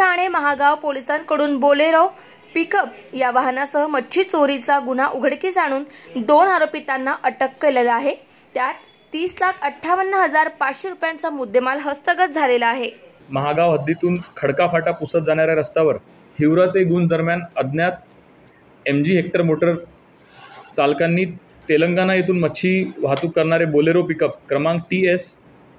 ठाणे महागाव पोलिसांकडून Bolero pickup या वाहनासह मच्छी चोरीचा गुन्हा उघडकीस आणून 2 आरोपितांना अटक केलेली आहे। त्यात 30,58,500 रुपयांचा मुद्देमाल हस्तगत झालेला आहे। महागाव हद्दीतून खडका फाटा पुसत जाणाऱ्या रस्त्यावर हिवरा ते गुंज दरम्यान अज्ञात MG हेक्टर मोटर चालकांनी तेलंगणा येथून मच्छी वाहतूक करणारे बोलेरो पिकअप क्रमांक TS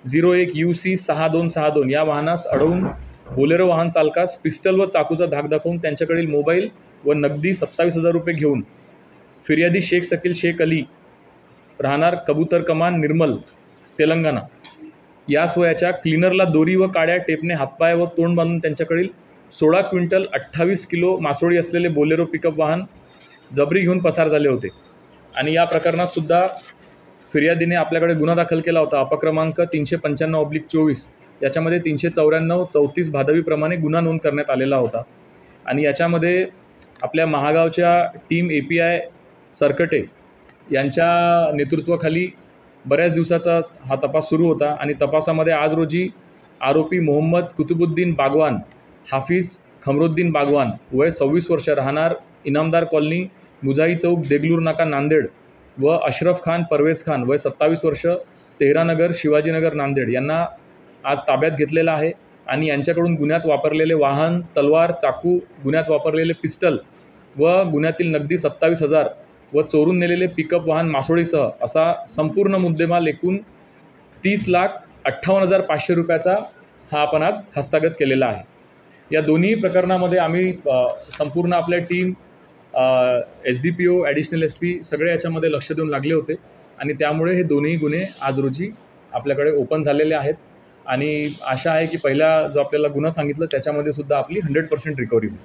01UC 6262 या वाहनास अडवून बोलेरो वाहन चालकास पिस्टल व चाकूचा धाक दाखवून त्यांच्याकडील मोबाईल व नगदी 27,000 रुपये घेऊन फिर्यादी शेख शकील शेख अली राहणार कबूतर कमान निर्मल तेलंगणा यास वयाच्या क्लीनरला दोरी व काड्या टेपने हातपाय व तोंड बांधून त्यांच्याकडील 16 क्विंटल 28 किलो मासोळी असलेले बोलेरो पिकअप वाहन जबरी घेऊन पसार झाले होते। आणि या प्रकरणात सुद्धा फिर्यादीने आपल्याकडे गुन्हा दाखल केला होता। अपक्रमांक 395/24 याच्यामध्ये 394-34 भादवीप्रमाणे गुन्हा नोंद करण्यात आलेला होता। आणि याच्यामध्ये आपल्या महागावच्या टीम API सरकटे यांच्या नेतृत्वाखाली बऱ्याच दिवसाचा हा तपास सुरू होता। आणि तपासामध्ये आज रोजी आरोपी मोहम्मद कुतुबुद्दीन बागवान हाफिज खमरुद्दीन बागवान वय 26 वर्ष राहणार इनामदार कॉलनी मुजाई चौक देगलूर नाका नांदेड व अशरफ खान परवेज खान वय 27 वर्ष तेहरानगर शिवाजीनगर नांदेड यांना आज ताब्यात घेतलेला आहे। आणि यांच्याकडून गुन्ह्यात वापरलेले वाहन तलवार चाकू गुन्ह्यात वापरलेले पिस्टल व गुन्ह्यातील नगदी 27,000 व चोरून नेलेले पिकअप वाहन मासोळीसह असा संपूर्ण मुद्देमाल एकूण 30,58,500 रुपयाचा हा आपण आज हस्तगत केलेला आहे। या दोन्ही प्रकरणामध्ये आम्ही संपूर्ण आपल्या टीम SDPO ॲडिशनल SP सगळे याच्यामध्ये लक्ष देऊन लागले होते। आणि त्यामुळे हे दोन्ही गुन्हे आज रोजी आपल्याकडे ओपन झालेले आहेत। आणि आशा आहे की पहिला जो आपल्याला गुन्हा सांगितलं त्याच्यामध्ये सुद्धा आपली 100% रिकव्हरी होईल।